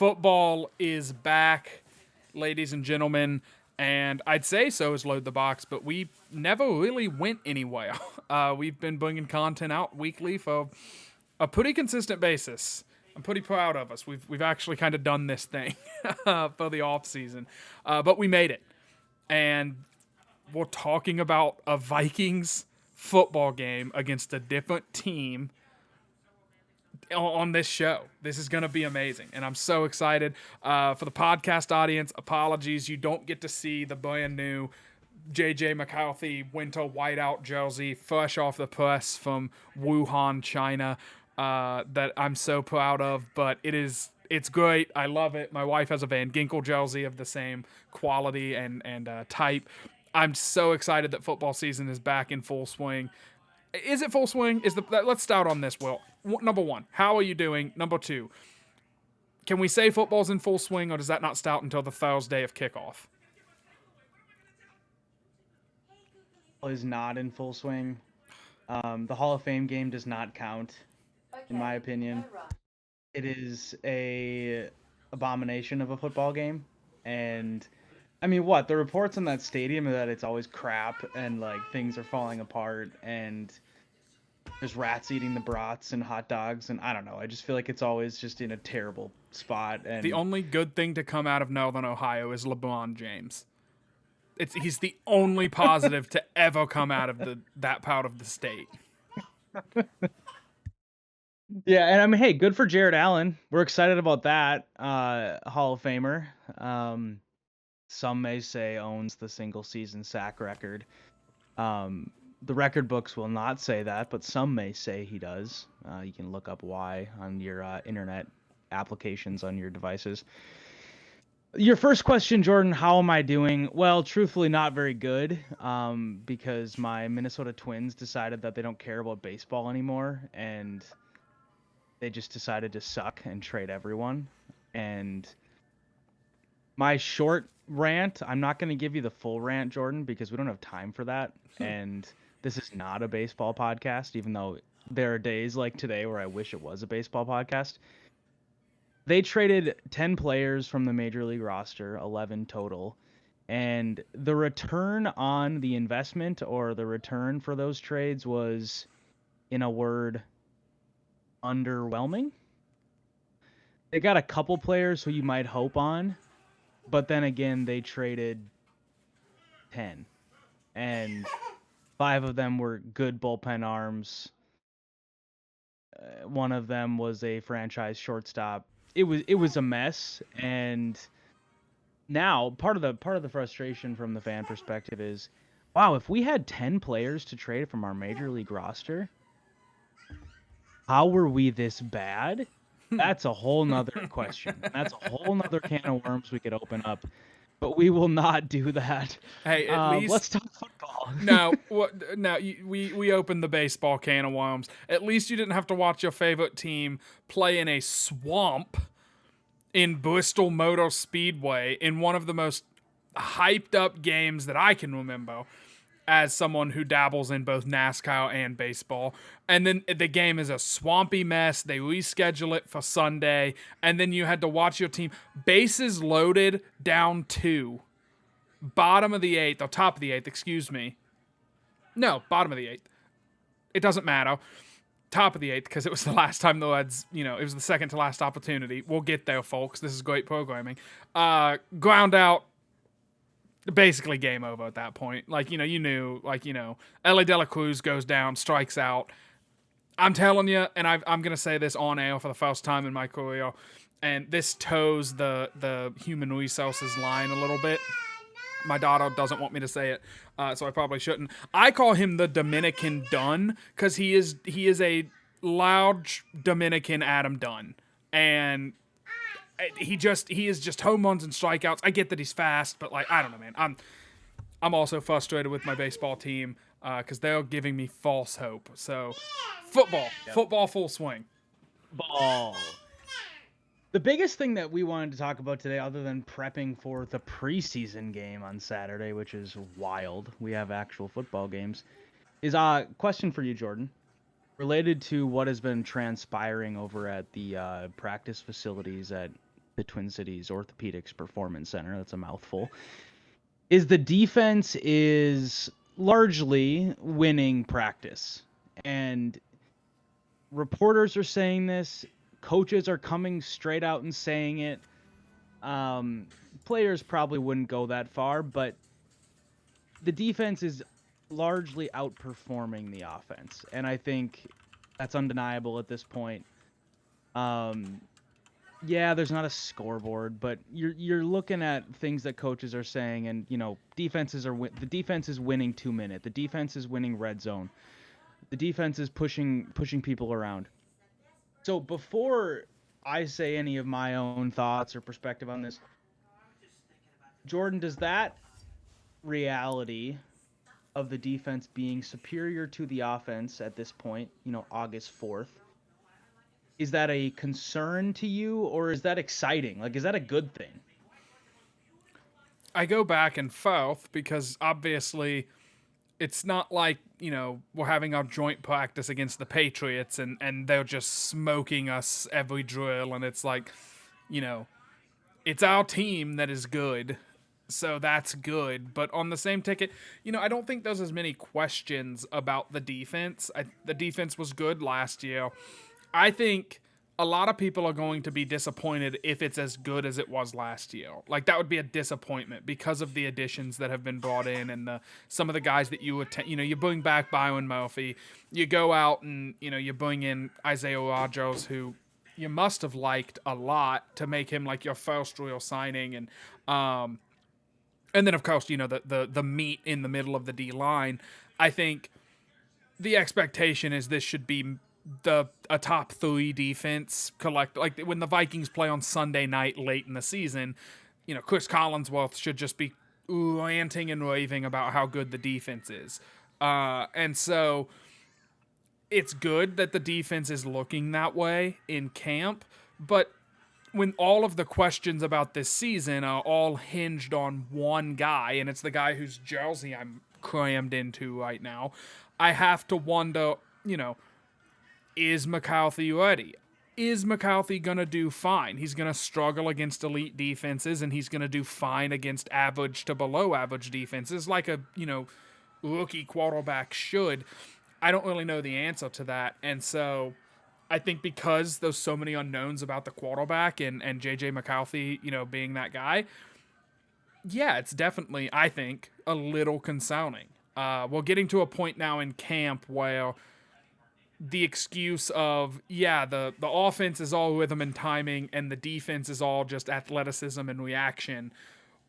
Football is back, ladies and gentlemen, and I'd say so is Load the Box, but we never really went anywhere. We've been bringing content out weekly for a pretty consistent basis. I'm pretty proud of us. We've actually kind of done this thing for the off season, but we made it, and we're talking about a Vikings football game against a different team on this show. This is going to be amazing, and I'm so excited. For the podcast audience, apologies, you don't get to see the brand new JJ McCarthy winter whiteout jersey fresh off the press from Wuhan, China, that I'm so proud of, but it's great. I love it. My wife has a Van Ginkel jersey of the same quality and type. I'm so excited that football season is back in full swing. Is it full swing? Let's start on this, Will. Number one, how are you doing? Number two, can we say football's in full swing, or does that not start until the Thursday of kickoff? Is not in full swing. The Hall of Fame game does not count, in my opinion. It is a abomination of a football game, and I mean, what the reports on that stadium are that it's always crap and like things are falling apart and there's rats eating the brats and hot dogs, and I don't know. I just feel like it's always just in a terrible spot. And the only good thing to come out of Northern Ohio is LeBron James. He's the only positive to ever come out of that part of the state. Yeah, and I mean, hey, good for Jared Allen. We're excited about that. Hall of Famer. Some may say owns the single season sack record. The record books will not say that, but some may say he does. You can look up why on your internet applications on your devices. Your first question, Jordan, how am I doing? Well, truthfully, not very good, because my Minnesota Twins decided that they don't care about baseball anymore, and they just decided to suck and trade everyone. And my short rant, I'm not going to give you the full rant, Jordan, because we don't have time for that. And this is not a baseball podcast, even though there are days like today where I wish it was a baseball podcast. They traded 10 players from the Major League roster, 11 total, and the return on the investment, or the return for those trades, was, in a word, underwhelming. They got a couple players who you might hope on, but then again, they traded 10, and 5 of them were good bullpen arms. One of them was a franchise shortstop. It was a mess, and now part of the frustration from the fan perspective is, wow, if we had 10 players to trade from our Major League roster, how were we this bad? That's a whole nother question. That's a whole nother can of worms we could open up, but we will not do that. Hey, at least let's talk football. No, we opened the baseball can of worms. At least you didn't have to watch your favorite team play in a swamp in Bristol Motor Speedway in one of the most hyped up games that I can remember, as someone who dabbles in both NASCAR and baseball. And then the game is a swampy mess. They reschedule it for Sunday, and then you had to watch your team, bases loaded, down 2, bottom of the 8th, or top of the 8th, excuse me. No, bottom of the 8th. It doesn't matter. Top of the 8th, because it was the last time the Reds, it was the second to last opportunity. We'll get there, folks. This is great programming. Ground out, basically game over at that point. You knew, Ellie De La Cruz goes down, strikes out. I'm telling you, and I'm going to say this on air for the first time in my career, and this toes the human resources line a little bit. My daughter doesn't want me to say it, so I probably shouldn't. I call him the Dominican Dunn, because he is a loud Dominican Adam Dunn. And he is just home runs and strikeouts. I get that he's fast, but I don't know, man. I'm also frustrated with my baseball team because they're giving me false hope. So football full swing. Ball. The biggest thing that we wanted to talk about today, other than prepping for the preseason game on Saturday, which is wild, we have actual football games, is a question for you, Jordan, related to what has been transpiring over at the practice facilities at the Twin Cities Orthopedics Performance Center, that's a mouthful, is the defense is largely winning practice. And reporters are saying this, coaches are coming straight out and saying it. Players probably wouldn't go that far, but the defense is largely outperforming the offense, and I think that's undeniable at this point. Yeah, there's not a scoreboard, but you're looking at things that coaches are saying, and defenses are the defense is winning 2-minute, the defense is winning red zone, the defense is pushing people around. So before I say any of my own thoughts or perspective on this, Jordan, does that reality of the defense being superior to the offense at this point, August 4th, is that a concern to you, or is that exciting? Like, is that a good thing? I go back and forth because obviously it's not like, we're having our joint practice against the Patriots and they're just smoking us every drill. And it's like, you know, it's our team that is good. So that's good. But on the same ticket, I don't think there's as many questions about the defense. The defense was good last year. I think a lot of people are going to be disappointed if it's as good as it was last year. Like, that would be a disappointment because of the additions that have been brought in and some of the guys that you bring back Byron Murphy, you go out and you bring in Isaiah Rodgers, who you must have liked a lot to make him like your first real signing, and then of course the meat in the middle of the D line. I think the expectation is this should be a top 3 defense collect. Like when the Vikings play on Sunday night late in the season, Chris Collinsworth should just be ranting and raving about how good the defense is. And so it's good that the defense is looking that way in camp, but when all of the questions about this season are all hinged on one guy, and it's the guy whose jersey I'm crammed into right now, I have to wonder, is McCarthy ready? Is McCarthy going to do fine? He's going to struggle against elite defenses, and he's going to do fine against average to below average defenses like a, rookie quarterback should. I don't really know the answer to that. And so I think because there's so many unknowns about the quarterback and JJ McCarthy, being that guy, yeah, it's definitely, I think, a little concerning. We're getting to a point now in camp where the excuse of, the offense is all rhythm and timing and the defense is all just athleticism and reaction.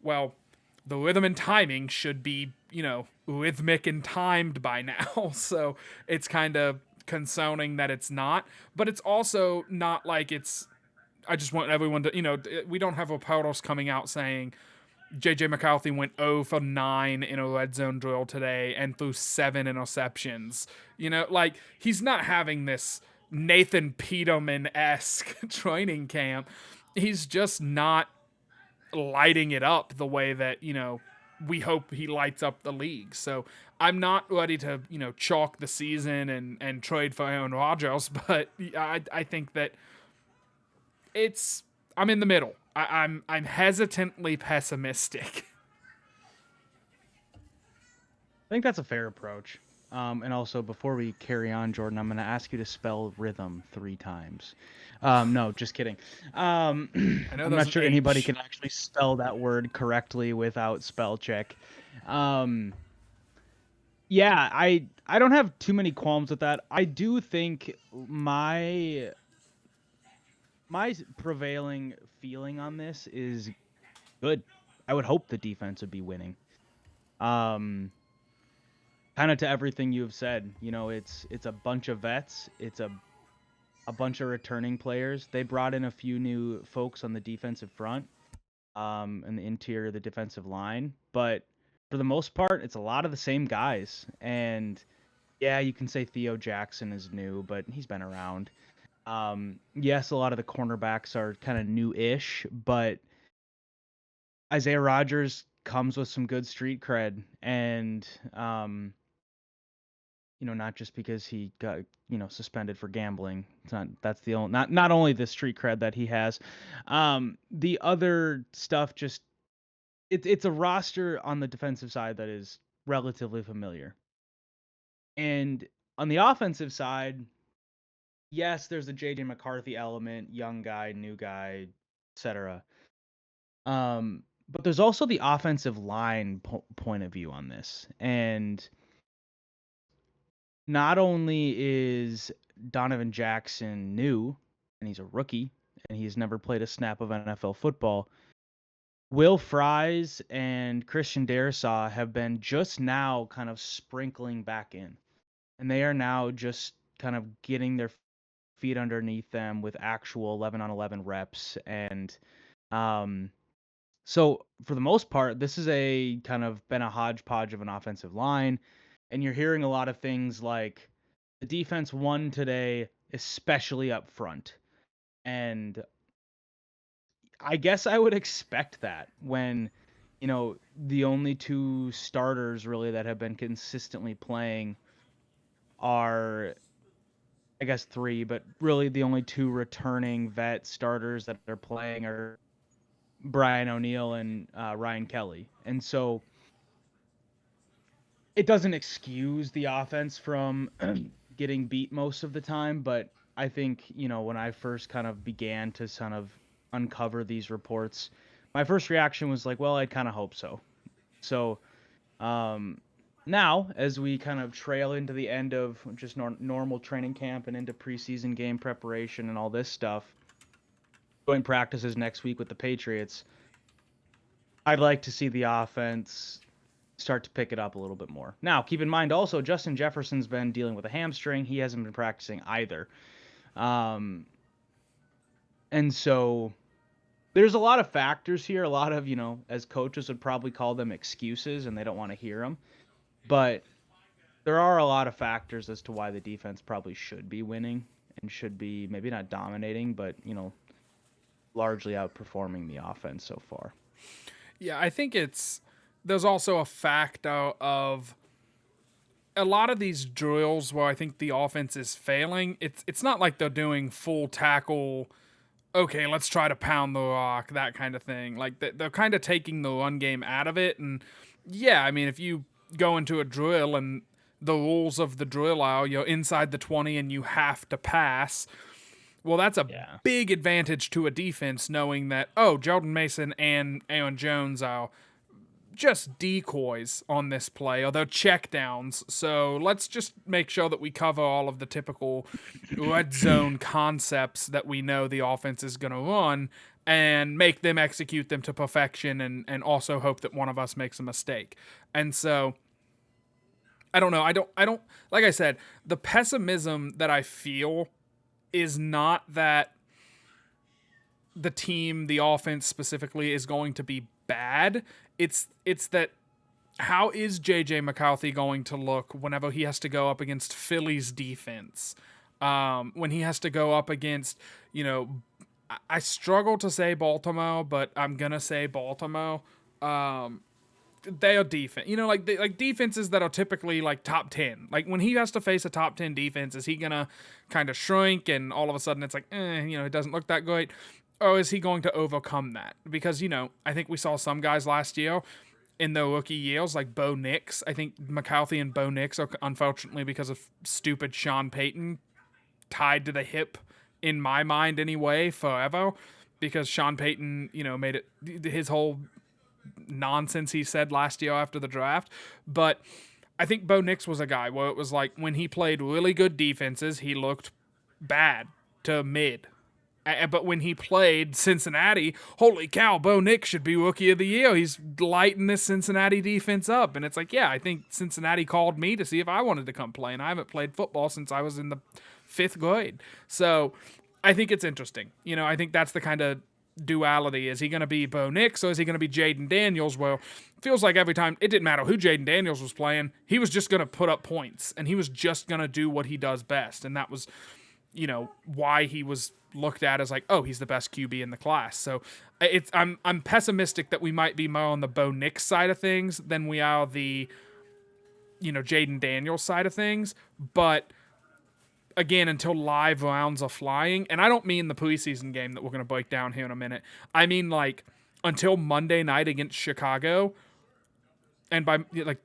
Well, the rhythm and timing should be, rhythmic and timed by now. So it's kind of concerning that it's not. But it's also not like it's. I just want everyone to, we don't have reporters coming out saying JJ McCarthy went 0 for 9 in a red zone drill today and threw 7 interceptions. Like, he's not having this Nathan Peterman-esque training camp. He's just not lighting it up the way that, we hope he lights up the league. So I'm not ready to, chalk the season and trade for Aaron Rodgers, but I think that I'm in the middle. I'm hesitantly pessimistic. I think that's a fair approach. And also, before we carry on, Jordan, I'm going to ask you to spell rhythm 3 times. No, just kidding. I'm not sure anybody can actually spell that word correctly without spell check. Yeah, I don't have too many qualms with that. I do think my prevailing feeling on this is good. I would hope the defense would be winning. Kind of to everything you've said, it's a bunch of vets, it's a bunch of returning players. They brought in a few new folks on the defensive front, and the interior of the defensive line, but for the most part, it's a lot of the same guys. And yeah, you can say Theo Jackson is new, but he's been around. Yes, a lot of the cornerbacks are kind of new-ish, but Isaiah Rodgers comes with some good street cred, and not just because he got, suspended for gambling. It's not that's the only not only the street cred that he has. The other stuff just it's a roster on the defensive side that is relatively familiar. And on the offensive side, yes, there's a JJ McCarthy element, young guy, new guy, etc. But there's also the offensive line point of view on this. And not only is Donovan Jackson new, and he's a rookie, and he's never played a snap of NFL football, Will Fries and Christian Darrisaw have been just now kind of sprinkling back in. And they are now just kind of getting their feet underneath them with actual 11-on-11 reps. And so for the most part, this is a kind of been a hodgepodge of an offensive line. And you're hearing a lot of things like the defense won today, especially up front. And I guess I would expect that when, the only two starters really that have been consistently playing are, I guess, three, but really the only two returning vet starters that are playing are Brian O'Neill and Ryan Kelly. And so it doesn't excuse the offense from getting beat most of the time, but I think, when I first kind of began to kind of uncover these reports, my first reaction was like, well, I kind of hope so. So now, as we kind of trail into the end of just normal training camp and into preseason game preparation and all this stuff, joint practices next week with the Patriots, I'd like to see the offense start to pick it up a little bit more. Now, keep in mind also, Justin Jefferson's been dealing with a hamstring. He hasn't been practicing either. And so there's a lot of factors here. A lot of, as coaches would probably call them excuses, and they don't want to hear them. But there are a lot of factors as to why the defense probably should be winning and should be maybe not dominating, but, largely outperforming the offense so far. Yeah, I think there's also a factor of a lot of these drills where I think the offense is failing. It's not like they're doing full tackle, okay, let's try to pound the rock, that kind of thing. Like they're kind of taking the run game out of it. And yeah, I mean, if you go into a drill and the rules of the drill are you're inside the 20 and you have to pass, well, that's a big advantage to a defense knowing that, oh, Jordan Mason and Aaron Jones are just decoys on this play, or they're checkdowns. So let's just make sure that we cover all of the typical red zone concepts that we know the offense is going to run and make them execute them to perfection and also hope that one of us makes a mistake. And so I don't know. I don't, like I said, the pessimism that I feel is not that the team, the offense specifically, is going to be bad. It's that how is JJ McCarthy going to look whenever he has to go up against Philly's defense? When he has to go up against, I struggle to say Baltimore, but I'm gonna say Baltimore. They are defense, like defenses that are typically like top 10. Like when he has to face a top 10 defense, is he gonna kind of shrink and all of a sudden it's like, it doesn't look that great? Or is he going to overcome that? Because, I think we saw some guys last year in their rookie years, like Bo Nix. I think McCarthy and Bo Nix are, unfortunately, because of stupid Sean Payton, tied to the hip, in my mind anyway, forever. Because Sean Payton, made it his whole nonsense he said last year after the draft. But I think Bo Nix was a guy where it was like when he played really good defenses, he looked bad to mid. But when he played Cincinnati, holy cow, Bo Nix should be Rookie of the Year. He's lighting this Cincinnati defense up. And it's like, yeah, I think Cincinnati called me to see if I wanted to come play. And I haven't played football since I was in the 5th grade. So I think it's interesting. I think that's the kind of duality. Is he going to be Bo Nix or is he going to be Jaden Daniels? Well, it feels like every time, it didn't matter who Jaden Daniels was playing, he was just going to put up points. And he was just going to do what he does best. And that was, why he was looked at as like, oh, he's the best QB in the class. So I'm pessimistic that we might be more on the Bo Nix side of things than we are the Jaden Daniels side of things, but again, until live rounds are flying, and I don't mean the preseason game that we're going to break down here in a minute. I mean like until Monday night against Chicago, and by like,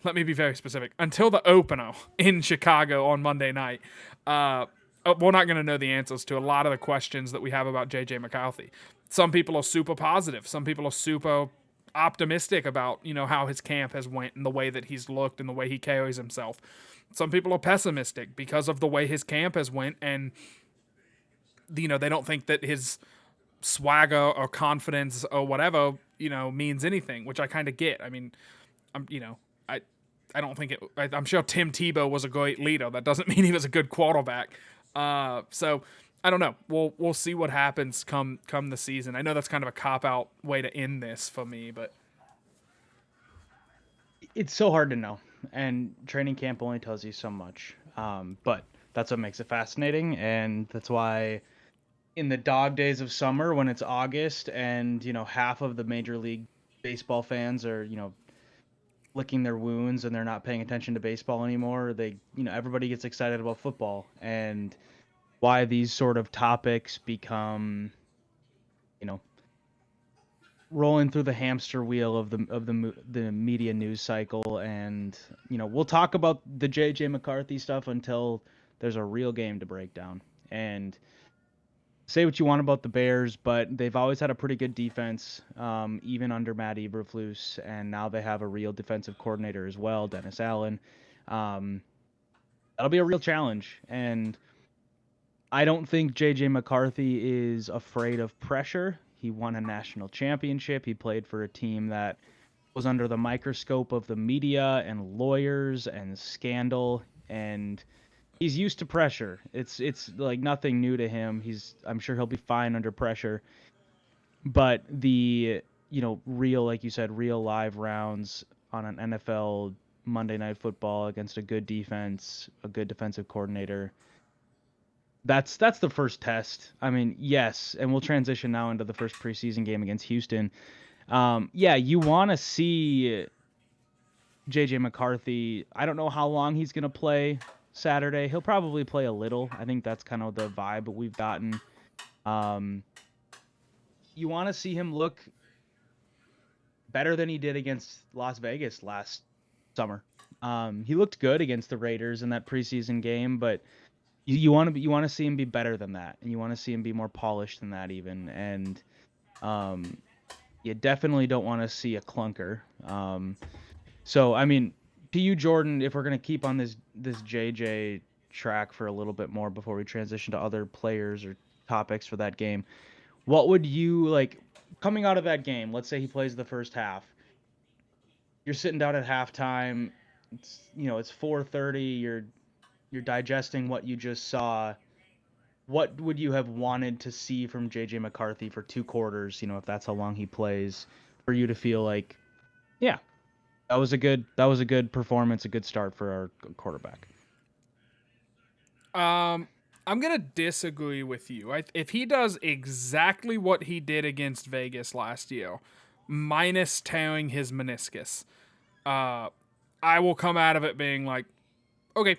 let me be very specific. Until the opener in Chicago on Monday night, we're not going to know the answers to a lot of the questions that we have about JJ McCarthy. Some people are super positive. Some people are super optimistic about how his camp has went and the way that he's looked and the way he carries himself. Some people are pessimistic because of the way his camp has went, and they don't think that his swagger or confidence or whatever means anything, which I kind of get. I mean, I don't think I'm sure Tim Tebow was a great leader. That doesn't mean he was a good quarterback. So I don't know. We'll see what happens come the season. I know that's kind of a cop out way to end this for me, but It's so hard to know, and training camp only tells you so much. But that's what makes it fascinating, and that's why in the dog days of summer, when it's August and half of the Major League Baseball fans are licking their wounds and they're not paying attention to baseball anymore, everybody gets excited about football, and why these sort of topics become rolling through the hamster wheel of the media news cycle. And we'll talk about the JJ McCarthy stuff until there's a real game to break down. And say what you want about the Bears, but they've always had a pretty good defense, even under Matt Eberflus, and now they have a real defensive coordinator as well, Dennis Allen. That'll be a real challenge, and I don't think J.J. McCarthy is afraid of pressure. He won a national championship. He played for a team that was under the microscope of the media and lawyers and scandal, and he's used to pressure. It's like nothing new to him. I'm sure he'll be fine under pressure. But the real, like you said, real live rounds on an NFL Monday Night Football against a good defense, a good defensive coordinator, that's the first test. I mean, yes, and we'll transition now into the first preseason game against Houston. Yeah, you want to see J.J. McCarthy. I don't know how long he's going to play Saturday. He'll probably play a little. I think that's kind of the vibe we've gotten. You want to see him look better than he did against Las Vegas last summer. He looked good against the Raiders in that preseason game, but you want to see him be better than that, and you want to see him be more polished than that even. And you definitely don't want to see a clunker. So I mean, to you, Jordan, if we're gonna keep on this JJ track for a little bit more before we transition to other players or topics for that game, what would you like coming out of that game? Let's say he plays the first half. You're sitting down at halftime. It's it's 4:30. You're digesting what you just saw. What would you have wanted to see from JJ McCarthy for 2 quarters? If that's how long he plays, for you to feel like, yeah, that was a good performance, a good start for our quarterback. I'm gonna disagree with you. If he does exactly what he did against Vegas last year, minus tearing his meniscus, I will come out of it being like, okay,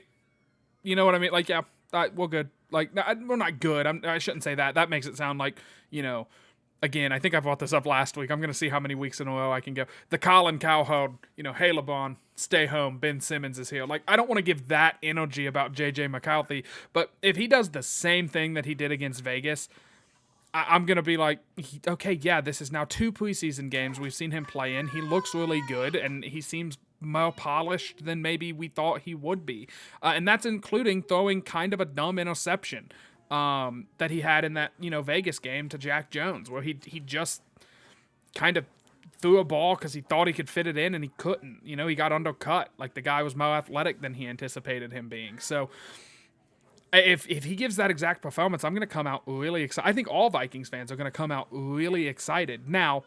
you know what I mean? Like, yeah, we're good. Like, we're not good. I shouldn't say that. That makes it sound like, again, I think I brought this up last week. I'm going to see how many weeks in a row I can go. The Colin Cowherd, hey, LeBron, stay home. Ben Simmons is here. Like, I don't want to give that energy about J.J. McCarthy, but if he does the same thing that he did against Vegas, I'm going to be like, okay, yeah, this is now 2 preseason games we've seen him play in. He looks really good, and he seems more polished than maybe we thought he would be. And that's including throwing kind of a dumb interception that he had in that, Vegas game to Jack Jones, where he just kind of threw a ball because he thought he could fit it in and he couldn't. He got undercut. Like, the guy was more athletic than he anticipated him being. So if he gives that exact performance, I'm going to come out really excited. I think all Vikings fans are going to come out really excited. Now,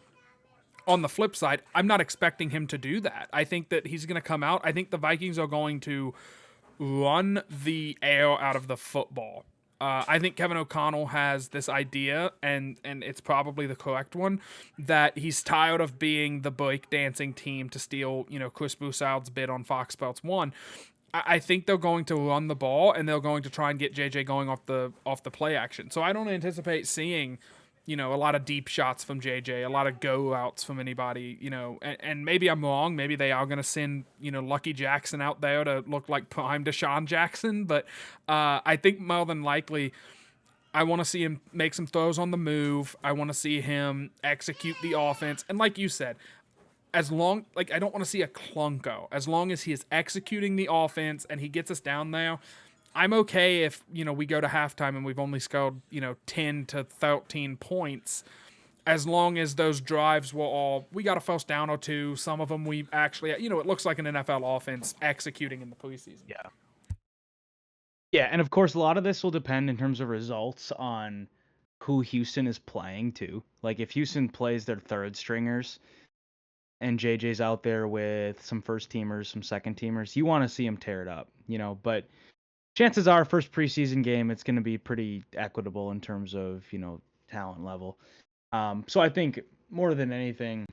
on the flip side, I'm not expecting him to do that. I think that he's going to come out. I think the Vikings are going to run the air out of the football. I think Kevin O'Connell has this idea, and it's probably the correct one, that he's tired of being the break dancing team to steal, Chris Broussard's bid on Fox Sports 1. I think they're going to run the ball, and they're going to try and get JJ going off the play action. So I don't anticipate seeing, a lot of deep shots from JJ, a lot of go outs from anybody, and maybe I'm wrong. Maybe they are going to send, Lucky Jackson out there to look like prime Deshaun Jackson. But I think more than likely, I want to see him make some throws on the move. I want to see him execute the offense. And like you said, I don't want to see a clunko. As long as he is executing the offense and he gets us down there, I'm okay if, we go to halftime and we've only scored, 10 to 13 points. As long as those drives we got a first down or two. Some of them we actually, it looks like an NFL offense executing in the preseason. Yeah. Yeah, and of course, a lot of this will depend in terms of results on who Houston is playing too. Like if Houston plays their third stringers and JJ's out there with some first teamers, some second teamers, you want to see him tear it up, but chances are first preseason game, it's going to be pretty equitable in terms of, talent level. So I think more than anything,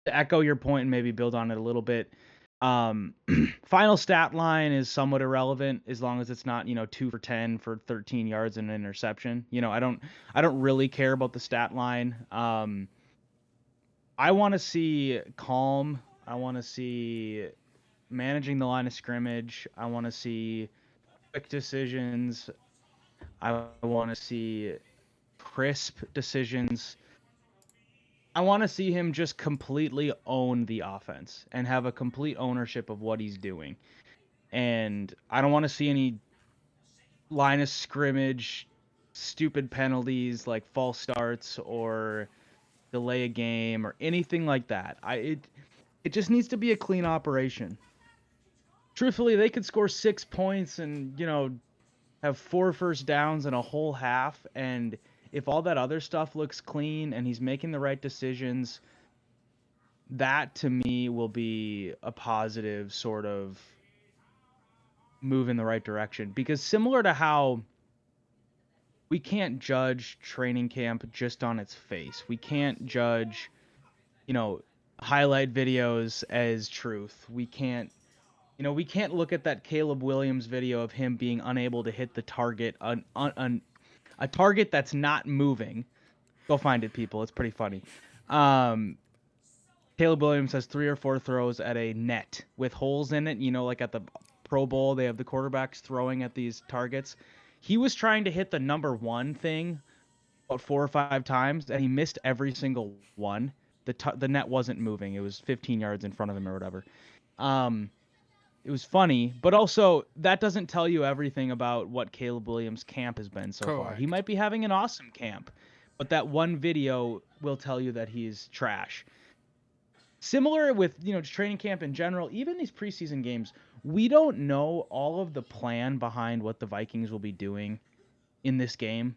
to echo your point and maybe build on it a little bit, final stat line is somewhat irrelevant as long as it's not, 2 for 10 for 13 yards and an interception. I don't really care about the stat line. I want to see calm. I want to see managing the line of scrimmage. I want to see quick decisions. I want to see crisp decisions. I want to see him just completely own the offense and have a complete ownership of what he's doing. And I don't want to see any line of scrimmage, stupid penalties like false starts or delay a game or anything like that. It just needs to be a clean operation. Truthfully, they could score 6 points and, have 4 first downs and a whole half, and if all that other stuff looks clean and he's making the right decisions, that to me will be a positive sort of move in the right direction. Because similar to how we can't judge training camp just on its face, we can't judge, highlight videos as truth. We can't look at that Caleb Williams video of him being unable to hit the target, a target that's not moving. Go find it, people. It's pretty funny. Caleb Williams has 3 or 4 throws at a net with holes in it. Like at the Pro Bowl, they have the quarterbacks throwing at these targets. He was trying to hit the number 1 thing about 4 or 5 times, and he missed every single one. The net wasn't moving. It was 15 yards in front of him or whatever. It was funny, but also that doesn't tell you everything about what Caleb Williams' camp has been so far. He might be having an awesome camp, but that one video will tell you that he's trash. Similar with, training camp in general, even these preseason games, we don't know all of the plan behind what the Vikings will be doing in this game.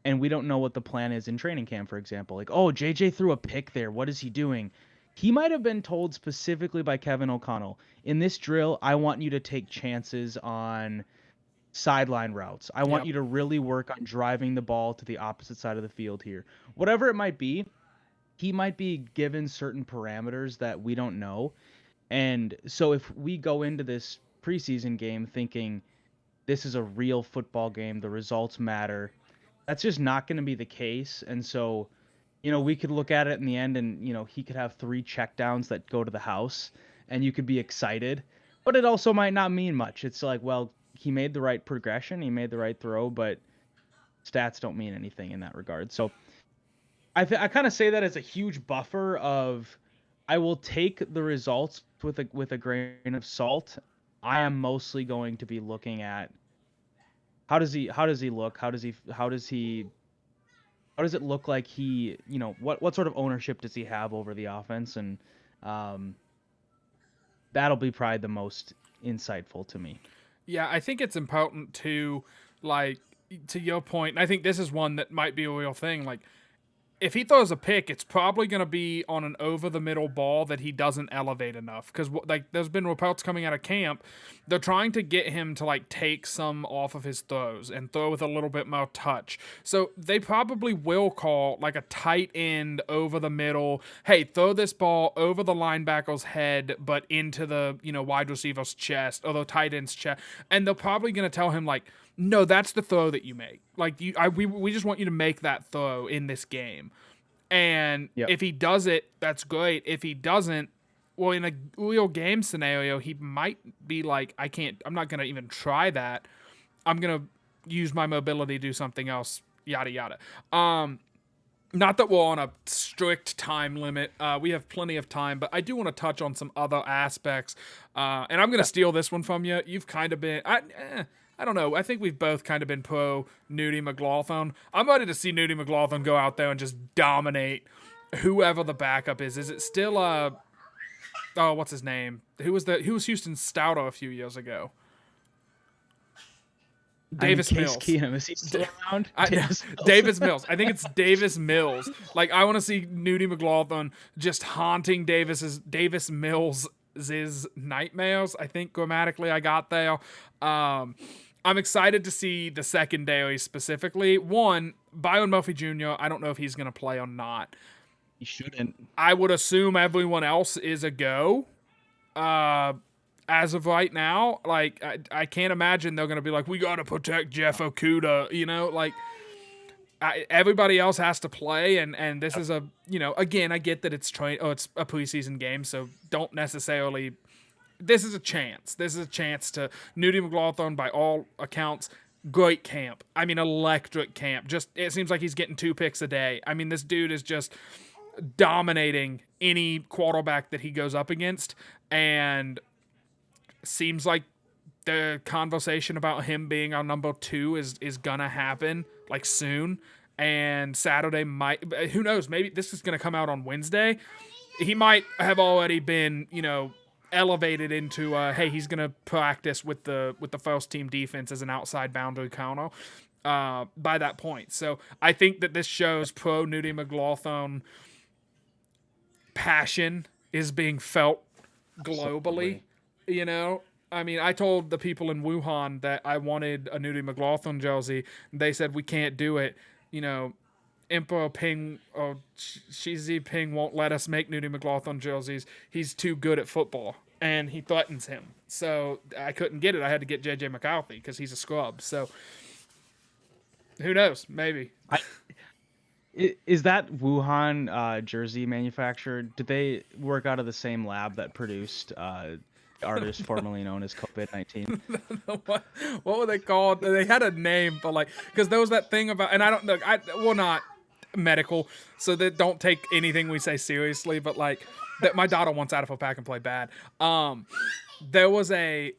And we don't know what the plan is in training camp, for example. Like, oh, JJ threw a pick there. What is he doing? He might have been told specifically by Kevin O'Connell, in this drill, I want you to take chances on sideline routes. I want you to really work on driving the ball to the opposite side of the field here. Whatever it might be, he might be given certain parameters that we don't know. And so if we go into this preseason game thinking this is a real football game, the results matter, that's just not going to be the case. And so, we could look at it in the end and, he could have 3 checkdowns that go to the house and you could be excited, but it also might not mean much. It's like, well, he made the right progression, he made the right throw, but stats don't mean anything in that regard. So I kind of say that as a huge buffer of, I will take the results with a grain of salt. I am mostly going to be looking at how does he look? How does it look like he, what sort of ownership does he have over the offense? And that'll be probably the most insightful to me. Yeah, I think it's important to, like, to your point, and I think this is one that might be a real thing, like, if he throws a pick, it's probably going to be on an over the middle ball that he doesn't elevate enough. Because like there's been reports coming out of camp, they're trying to get him to like take some off of his throws and throw with a little bit more touch. So they probably will call like a tight end over the middle. Hey, throw this ball over the linebacker's head, but into the wide receiver's chest or the tight end's chest, and they're probably going to tell him like, no, that's the throw that you make. Like we just want you to make that throw in this game. And Yep. if he does it, that's great. If he doesn't, well, in a real game scenario, he might be like, I'm not gonna even try that. I'm gonna use my mobility to do something else. Yada yada. Not that we're on a strict time limit. We have plenty of time, but I do want to touch on some other aspects. And I'm going to steal this one from you. You've kind of been. I don't know. I think we've both kind of been pro Nudie McLaughlin. I'm ready to see Nudie McLaughlin go out there and just dominate whoever the backup is. Is it still oh, what's his name? Who was Houston's Stouter a few years ago? Davis Case Mills. Keenum, is he still around? Davis Mills. I think it's Davis Mills. Like I want to see Nudie McLaughlin just haunting Davis Mills' nightmares. I think grammatically I got there. I'm excited to see the secondary specifically. One, Byron Murphy Jr., I don't know if he's going to play or not. He shouldn't. I would assume everyone else is a go. As of right now, like, I can't imagine they're going to be like, we got to protect Jeff Okudah, like, everybody else has to play, and this is again, I get that it's it's a preseason game, so don't necessarily. This is a chance. This is a chance to Nudie McLaughlin, by all accounts, great camp. I mean, electric camp. Just it seems like he's getting 2 picks a day. I mean, this dude is just dominating any quarterback that he goes up against, and seems like the conversation about him being our number 2 is gonna happen like soon. And Saturday might, who knows, maybe this is gonna come out on Wednesday. He might have already been, elevated into hey, he's gonna practice with the first team defense as an outside boundary counter by that point. So I think that this shows pro Nudie McLaughlin passion is being felt globally. I mean, I told the people in Wuhan that I wanted a Nudie McLaughlin jersey. They said we can't do it. Emperor Ping or Xi Jinping won't let us make Nudie McLaughlin jerseys. He's too good at football, and he threatens him. So I couldn't get it. I had to get JJ McCarthy because he's a scrub. So who knows? Maybe. Is that Wuhan jersey manufacturer? Did they work out of the same lab that produced artist formerly known as COVID-19? What were they called? They had a name, but like, because there was that thing about, and I don't know, we're not medical, so that don't take anything we say seriously, but like, that my daughter wants out of her pack and play bad. There was a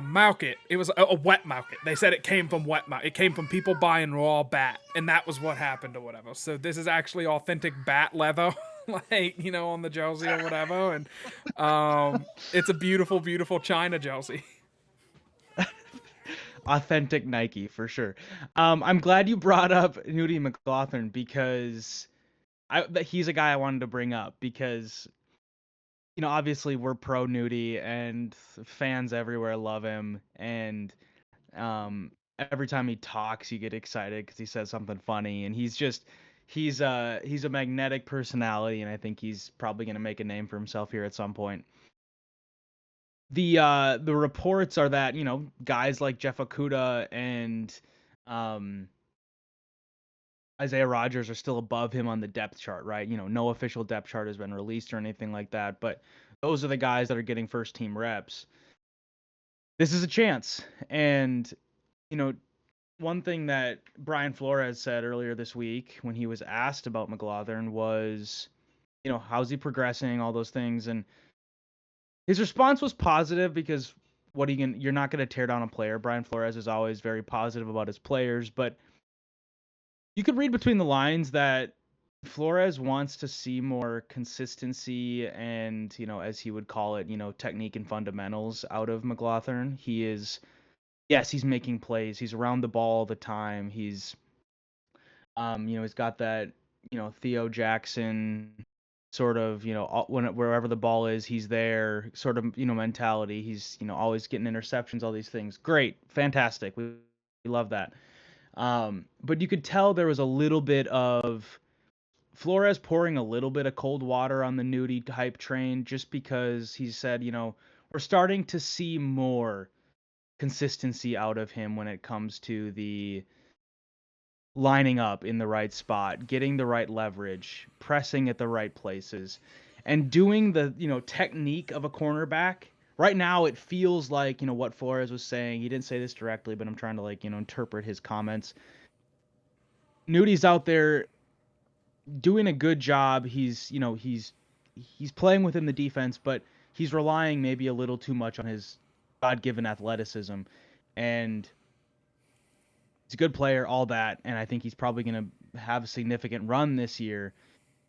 market. It was a wet market. They said it came from wet market. It came from people buying raw bat, and that was what happened or whatever. So this is actually authentic bat leather, like, on the jersey or whatever. And it's a beautiful, beautiful China jersey. Authentic Nike for sure. I'm glad you brought up Nudie McLaughlin because he's a guy I wanted to bring up because obviously we're pro Nudie and fans everywhere love him, and every time he talks you get excited because he says something funny, and he's a magnetic personality, and I think he's probably going to make a name for himself here at some point. The reports are that guys like Jeff Okudah and Isaiah Rodgers are still above him on the depth chart, right? No official depth chart has been released or anything like that, but those are the guys that are getting first team reps. This is a chance. And one thing that Brian Flores said earlier this week when he was asked about McLaughlin was, how's he progressing, all those things, and his response was positive because you're not going to tear down a player. Brian Flores is always very positive about his players, but you could read between the lines that Flores wants to see more consistency and, as he would call it, technique and fundamentals out of McLaughlin. He's making plays. He's around the ball all the time. He's, he's got that Theo Jackson sort of, wherever the ball is, he's there sort of, mentality. He's, always getting interceptions, all these things. Great. Fantastic. We love that. But you could tell there was a little bit of Flores pouring a little bit of cold water on the Nudie hype train just because he said, we're starting to see more consistency out of him when it comes to the lining up in the right spot, getting the right leverage, pressing at the right places, and doing the, technique of a cornerback. Right now, it feels like, what Flores was saying. He didn't say this directly, but I'm trying to, interpret his comments. Nudie's out there doing a good job. He's playing within the defense, but he's relying maybe a little too much on his God-given athleticism. And he's a good player, all that, and I think he's probably going to have a significant run this year,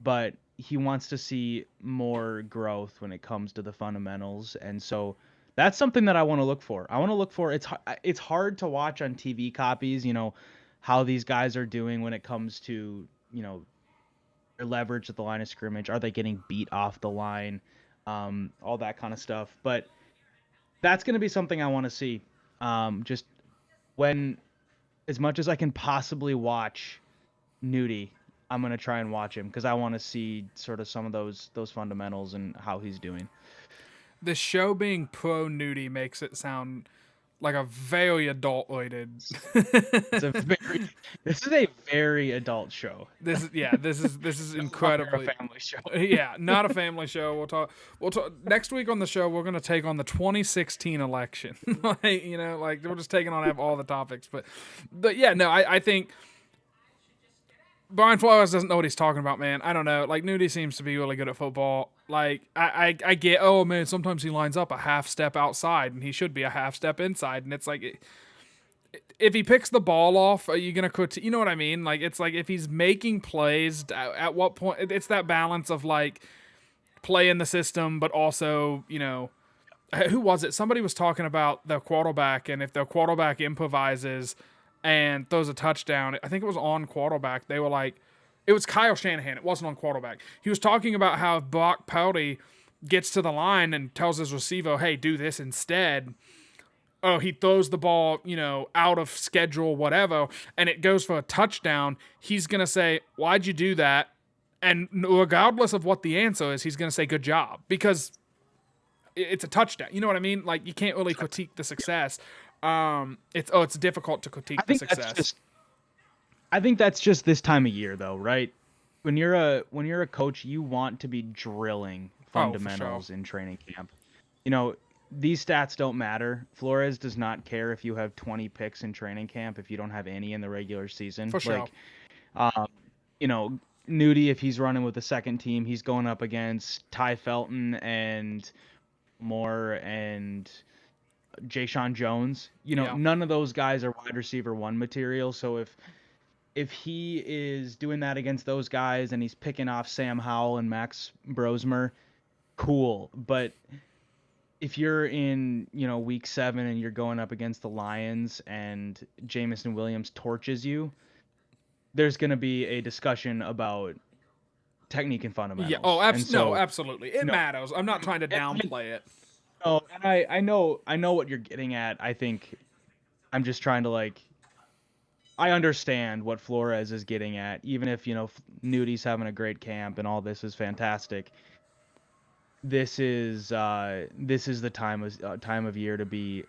but he wants to see more growth when it comes to the fundamentals, and so that's something that I want to look for. It's hard to watch on TV copies, how these guys are doing when it comes to, their leverage at the line of scrimmage. Are they getting beat off the line? All that kind of stuff. But that's going to be something I want to see. Just when, as much as I can possibly watch Nudie, I'm going to try and watch him because I want to see sort of some of those fundamentals and how he's doing. The show being pro Nudie makes it sound like a very adult-rated. This is a very adult show. This is incredibly a family show. Yeah, not a family show. We'll talk next week on the show. We're gonna take on the 2016 election. We're just taking on all the topics. But yeah, no, I think Brian Flores doesn't know what he's talking about, man. I don't know. Like, Nudie seems to be really good at football. Like, I get, oh, man, sometimes he lines up a half step outside, and he should be a half step inside. And it's like, if he picks the ball off, are you going to quit? You know what I mean? Like, it's like if he's making plays, at what point? It's that balance of, like, play in the system, but also, who was it? Somebody was talking about the quarterback, and if the quarterback improvises and throws a touchdown, I think it was on quarterback. They were like, it was Kyle Shanahan. It wasn't on quarterback. He was talking about how Brock Purdy gets to the line and tells his receiver, hey, do this instead. Oh, he throws the ball, out of schedule, whatever, and it goes for a touchdown. He's going to say, why'd you do that? And regardless of what the answer is, he's going to say, good job, because it's a touchdown. You know what I mean? Like, you can't really critique the success. It's difficult to critique the success. I think that's just this time of year, though, right? When you're a coach, you want to be drilling fundamentals in training camp. These stats don't matter. Flores does not care if you have 20 picks in training camp if you don't have any in the regular season. For sure. Nudie, if he's running with the second team, he's going up against Ty Felton and Moore and Jayshon Jones. None of those guys are wide receiver one material. So if he is doing that against those guys and he's picking off Sam Howell and Max Brosmer, cool. But if you're in, week 7 and you're going up against the Lions and Jamison Williams torches you, there's going to be a discussion about technique and fundamentals. Yeah. Oh, absolutely. It matters. I'm not trying to downplay it. Oh, and I know what you're getting at. I think I'm just trying to I understand what Flores is getting at, even if, Nudie's having a great camp and all this is fantastic. This is the time of year to be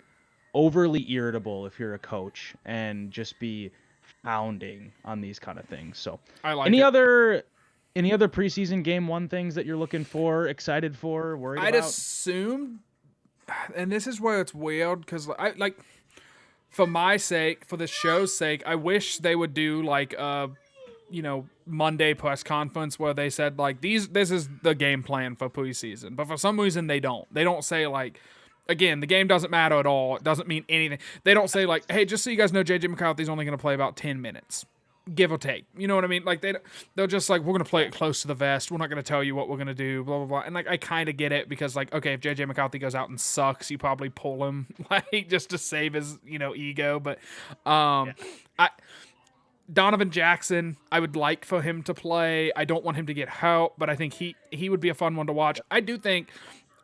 overly irritable if you're a coach and just be pounding on these kind of things. So, I like any other preseason game 1 things that you're looking for, excited for, worried about? I'd assume, and this is where it's weird, because for my sake, for the show's sake, I wish they would do Monday press conference where they said this is the game plan for preseason. But for some reason they don't. They don't say again, the game doesn't matter at all. It doesn't mean anything. They don't say hey, just so you guys know, JJ McCarthy's only going to play about 10 minutes. Give or take. You know what I mean? They're just we're going to play it close to the vest. We're not going to tell you what we're going to do, blah, blah, blah. And I kind of get it because okay, if JJ McCarthy goes out and sucks, you probably pull him just to save his, ego. But Donovan Jackson, I would like for him to play. I don't want him to get hurt, but I think he would be a fun one to watch. I do think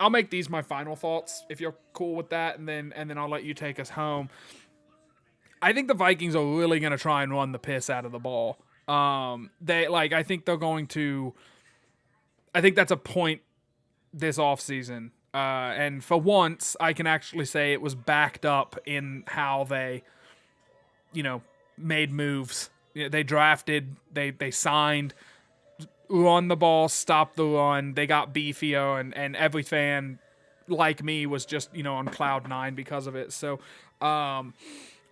I'll make these my final thoughts if you're cool with that, and then I'll let you take us home. I think the Vikings are really going to try and run the piss out of the ball. I think they're going to. I think that's a point this offseason. And for once, I can actually say it was backed up in how they, made moves. They drafted, they signed, run the ball, stop the run. They got beefier, and every fan like me was just on cloud nine because of it. So,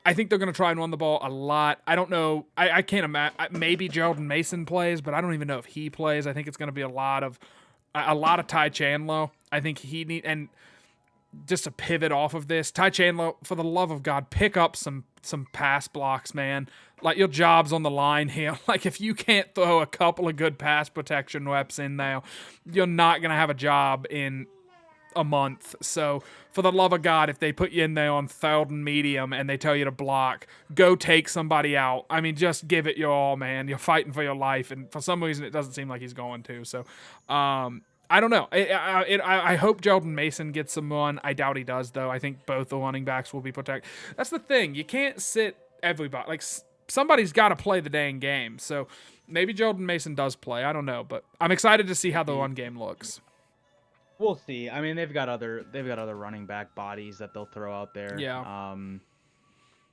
I think they're going to try and run the ball a lot. I don't know. I can't imagine. Maybe Jordan Mason plays, but I don't even know if he plays. I think it's going to be a lot of Ty Chandler. I think and just to pivot off of this, Ty Chandler, for the love of God, pick up some pass blocks, man. Like, your job's on the line here. Like, if you can't throw a couple of good pass protection reps in there, you're not going to have a job in a month. So, for the love of God, if they put you in there on third and medium and they tell you to block, go take somebody out. I mean, just give it your all, man. You're fighting for your life, and for some reason, it doesn't seem like he's going to. So, I don't know. I hope Jordan Mason gets some run. I doubt he does, though. I think both the running backs will be protected. That's the thing. You can't sit everybody. Like, somebody's got to play the dang game. So maybe Jordan Mason does play. I don't know, but I'm excited to see how the run game looks. We'll see. I mean, they've got other running back bodies that they'll throw out there. Yeah.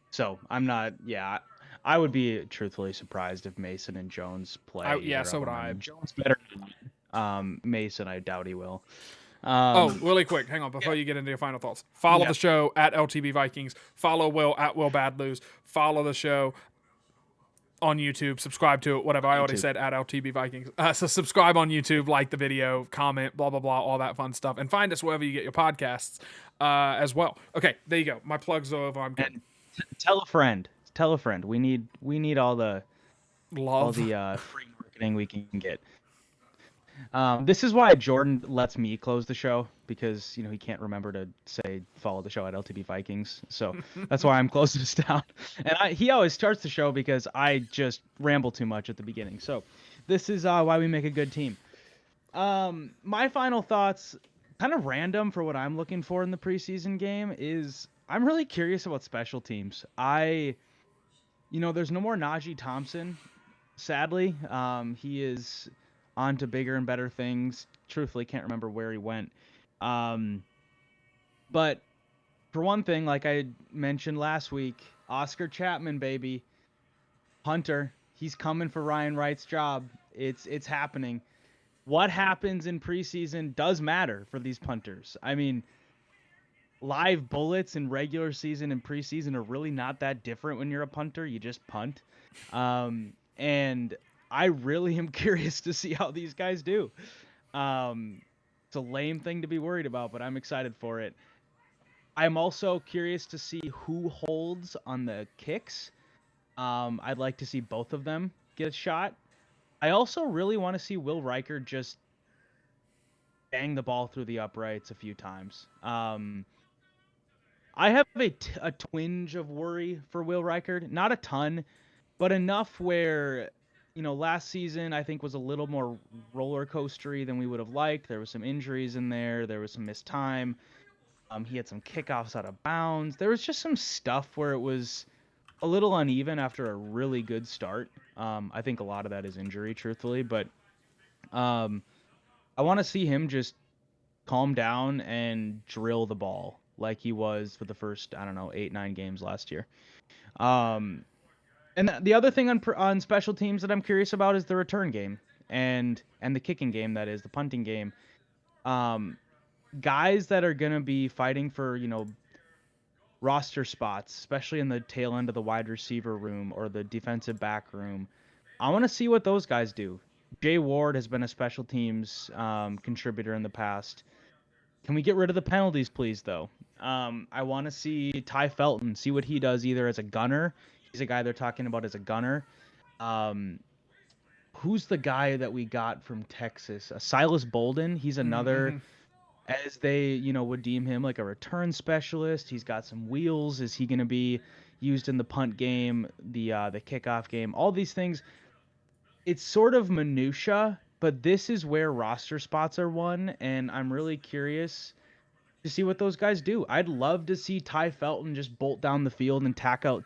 So I'm not. Yeah, I would be truthfully surprised if Mason and Jones play. Yeah, so would I. Jones better. Mason, I doubt he will. Really quick, hang on, before you get into your final thoughts. Follow the show at LTB Vikings. Follow Will at Will Badloos. Follow the show on YouTube. Subscribe to it, whatever. I already said at LTB Vikings. So subscribe on YouTube, like the video, comment, blah, blah, blah, all that fun stuff. And find us wherever you get your podcasts as well. Okay, there you go. My plugs are over. I'm good. Tell a friend. Tell a friend. We need all the love, all the free marketing we can get. This is why Jordan lets me close the show, because he can't remember to say follow the show at LTB Vikings. So that's why I'm closing this down. And he always starts the show because I just ramble too much at the beginning. So this is why we make a good team. My final thoughts, kind of random for what I'm looking for in the preseason game, is I'm really curious about special teams. There's no more Najee Thompson, sadly. He is on to bigger and better things. Truthfully, can't remember where he went. But for one thing, like I mentioned last week, Oscar Chapman, baby. Hunter, he's coming for Ryan Wright's job. It's happening. What happens in preseason does matter for these punters. I mean, live bullets in regular season and preseason are really not that different when you're a punter. You just punt. And I really am curious to see how these guys do. It's a lame thing to be worried about, but I'm excited for it. I'm also curious to see who holds on the kicks. I'd like to see both of them get a shot. I also really want to see Will Riker just bang the ball through the uprights a few times. I have a twinge of worry for Will Riker. Not a ton, but enough where last season I think was a little more roller coastery than we would have liked. There was some injuries in there. There was some missed time. He had some kickoffs out of bounds. There was just some stuff where it was a little uneven after a really good start. I think a lot of that is injury, truthfully, but I want to see him just calm down and drill the ball like he was for the first, 8-9 games last year. And the other thing on special teams that I'm curious about is the return game and the kicking game, that is, the punting game. Guys that are going to be fighting for, roster spots, especially in the tail end of the wide receiver room or the defensive back room. I want to see what those guys do. Jay Ward has been a special teams contributor in the past. Can we get rid of the penalties, please, though? I want to see Ty Felton, see what he does either as a gunner. He's a guy they're talking about as a gunner. Who's the guy that we got from Texas? Silas Bolden. He's another, as they, would deem him like a return specialist. He's got some wheels. Is he going to be, used in the punt game, the kickoff game, all these things. It's sort of minutia, but this is where roster spots are won, and I'm really curious to see what those guys do. I'd love to see Ty Felton just bolt down the field and tackle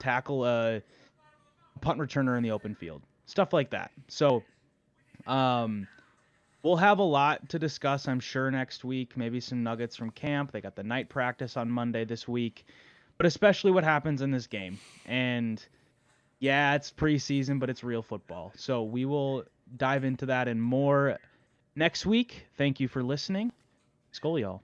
a punt returner in the open field, stuff like that. So, we'll have a lot to discuss, I'm sure, next week. Maybe some nuggets from camp. They got the night practice on Monday this week, but especially what happens in this game. And yeah, it's preseason, but it's real football. So we will dive into that and more next week. Thank you for listening. Skol, y'all.